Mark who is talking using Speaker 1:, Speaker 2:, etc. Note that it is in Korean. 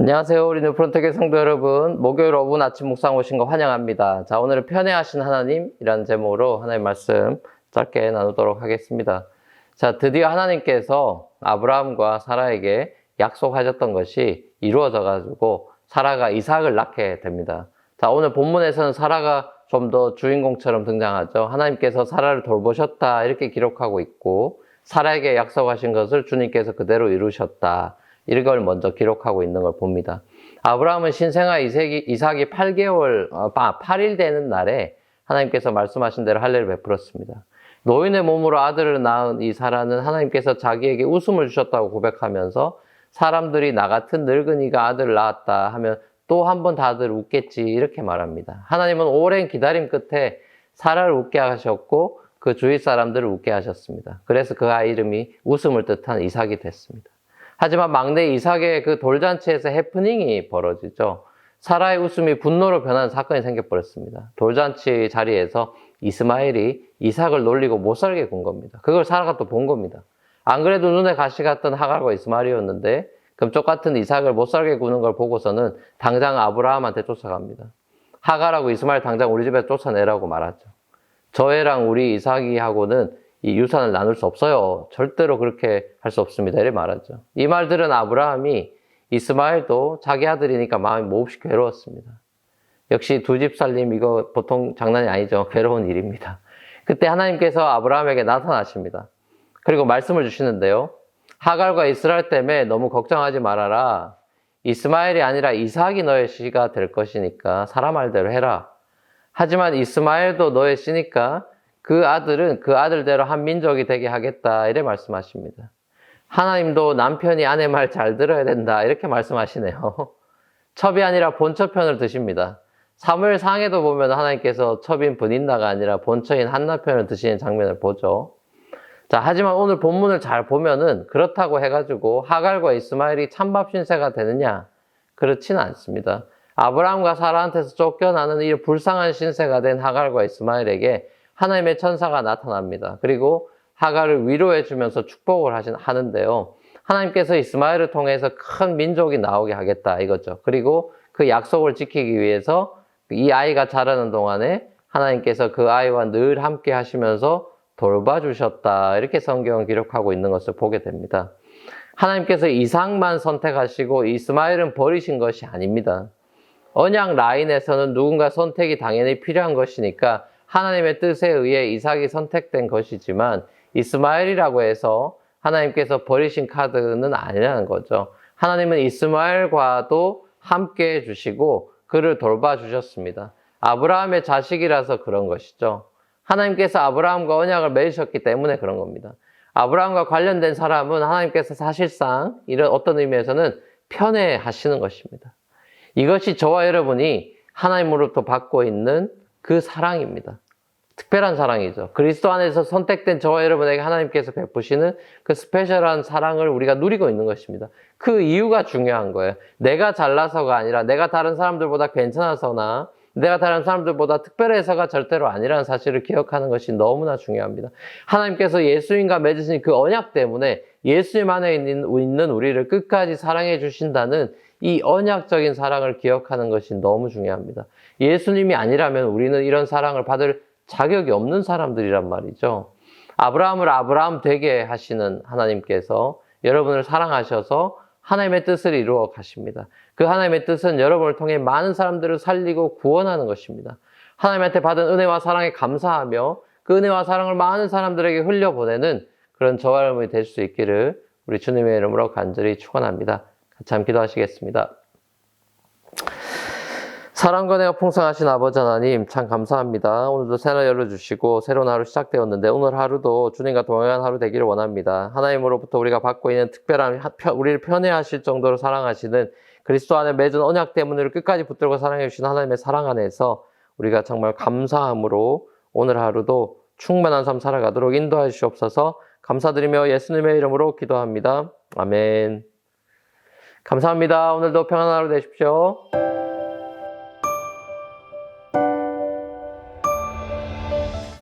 Speaker 1: 안녕하세요. 우리 뉴프론텍의 성도 여러분. 목요일 5분 아침 묵상 오신 거 환영합니다. 자, 오늘은 편애하신 하나님이라는 제목으로 하나님 말씀 짧게 나누도록 하겠습니다. 자, 드디어 하나님께서 아브라함과 사라에게 약속하셨던 것이 이루어져 가지고 사라가 이삭을 낳게 됩니다. 자, 오늘 본문에서는 사라가 좀 더 주인공처럼 등장하죠. 하나님께서 사라를 돌보셨다 이렇게 기록하고 있고, 사라에게 약속하신 것을 주님께서 그대로 이루셨다. 이걸 먼저 기록하고 있는 걸 봅니다. 아브라함은 신생아 이삭이 8일 되는 날에 하나님께서 말씀하신 대로 할례를 베풀었습니다. 노인의 몸으로 아들을 낳은 이 사라는 하나님께서 자기에게 웃음을 주셨다고 고백하면서 사람들이 나 같은 늙은이가 아들을 낳았다 하면 또 한 번 다들 웃겠지 이렇게 말합니다. 하나님은 오랜 기다림 끝에 사라를 웃게 하셨고 그 주위 사람들을 웃게 하셨습니다. 그래서 그 아이 이름이 웃음을 뜻한 이삭이 됐습니다. 하지만 막내 이삭의 그 돌잔치에서 해프닝이 벌어지죠. 사라의 웃음이 분노로 변하는 사건이 생겨버렸습니다. 돌잔치 자리에서 이스마엘이 이삭을 놀리고 못 살게 군 겁니다. 그걸 사라가 또 본 겁니다. 안 그래도 눈에 가시 같던 하갈과 이스마엘이었는데 금쪽 같은 이삭을 못 살게 구는 걸 보고서는 당장 아브라함한테 쫓아갑니다. 하갈하고 이스마엘 당장 우리 집에 쫓아내라고 말하죠. 저 애랑 우리 이삭이하고는 이 유산을 나눌 수 없어요. 절대로 그렇게 할 수 없습니다. 이렇게 말하죠. 이 말 들은 아브라함이 이스마엘도 자기 아들이니까 마음이 몹시 괴로웠습니다. 역시 두 집 살림 이거 보통 장난이 아니죠. 괴로운 일입니다. 그때 하나님께서 아브라함에게 나타나십니다. 그리고 말씀을 주시는데요. 하갈과 이스라엘 때문에 너무 걱정하지 말아라. 이스마엘이 아니라 이삭이 너의 씨가 될 것이니까 사람 말대로 해라. 하지만 이스마엘도 너의 씨니까 그 아들은 그 아들대로 한 민족이 되게 하겠다 이렇게 말씀하십니다. 하나님도 남편이 아내 말 잘 들어야 된다 이렇게 말씀하시네요. 첩이 아니라 본처편을 드십니다. 사무엘상에도 보면 하나님께서 첩인 브닌나가 아니라 본처인 한나 편을 드시는 장면을 보죠. 자, 하지만 오늘 본문을 잘 보면은 그렇다고 해가지고 하갈과 이스마엘이 찬밥 신세가 되느냐? 그렇지는 않습니다. 아브라함과 사라한테서 쫓겨나는 이 불쌍한 신세가 된 하갈과 이스마엘에게 하나님의 천사가 나타납니다. 그리고 하갈을 위로해 주면서 축복을 하는데요. 하나님께서 이스마엘을 통해서 큰 민족이 나오게 하겠다 이거죠. 그리고 그 약속을 지키기 위해서 이 아이가 자라는 동안에 하나님께서 그 아이와 늘 함께 하시면서 돌봐주셨다 이렇게 성경은 기록하고 있는 것을 보게 됩니다. 하나님께서 이삭만 선택하시고 이스마엘은 버리신 것이 아닙니다. 언약 라인에서는 누군가 선택이 당연히 필요한 것이니까 하나님의 뜻에 의해 이삭이 선택된 것이지만 이스마엘이라고 해서 하나님께서 버리신 카드는 아니라는 거죠. 하나님은 이스마엘과도 함께 해주시고 그를 돌봐주셨습니다. 아브라함의 자식이라서 그런 것이죠. 하나님께서 아브라함과 언약을 맺으셨기 때문에 그런 겁니다. 아브라함과 관련된 사람은 하나님께서 사실상 이런 어떤 의미에서는 편애하시는 것입니다. 이것이 저와 여러분이 하나님으로부터 받고 있는 그 사랑입니다. 특별한 사랑이죠. 그리스도 안에서 선택된 저와 여러분에게 하나님께서 베푸시는 그 스페셜한 사랑을 우리가 누리고 있는 것입니다. 그 이유가 중요한 거예요. 내가 잘나서가 아니라 내가 다른 사람들보다 괜찮아서나 내가 다른 사람들보다 특별해서가 절대로 아니라는 사실을 기억하는 것이 너무나 중요합니다. 하나님께서 예수님과 맺으신 그 언약 때문에 예수님 안에 있는 우리를 끝까지 사랑해 주신다는 이 언약적인 사랑을 기억하는 것이 너무 중요합니다. 예수님이 아니라면 우리는 이런 사랑을 받을 자격이 없는 사람들이란 말이죠. 아브라함을 아브라함 되게 하시는 하나님께서 여러분을 사랑하셔서 하나님의 뜻을 이루어 가십니다. 그 하나님의 뜻은 여러분을 통해 많은 사람들을 살리고 구원하는 것입니다. 하나님한테 받은 은혜와 사랑에 감사하며 그 은혜와 사랑을 많은 사람들에게 흘려보내는 그런 저와 여러분이 될 수 있기를 우리 주님의 이름으로 간절히 축원합니다. 같이 한번 기도하시겠습니다. 사랑과 은혜가 풍성하신 아버지 하나님 참 감사합니다. 오늘도 새날 열어주시고 새로운 하루 시작되었는데 오늘 하루도 주님과 동행한 하루 되기를 원합니다. 하나님으로부터 우리가 받고 있는 특별한 우리를 편애하실 정도로 사랑하시는 그리스도 안에 맺은 언약 때문에 끝까지 붙들고 사랑해 주신 하나님의 사랑 안에서 우리가 정말 감사함으로 오늘 하루도 충만한 삶 살아가도록 인도해 주시옵소서. 감사드리며 예수님의 이름으로 기도합니다. 아멘. 감사합니다. 오늘도 평안한 하루 되십시오.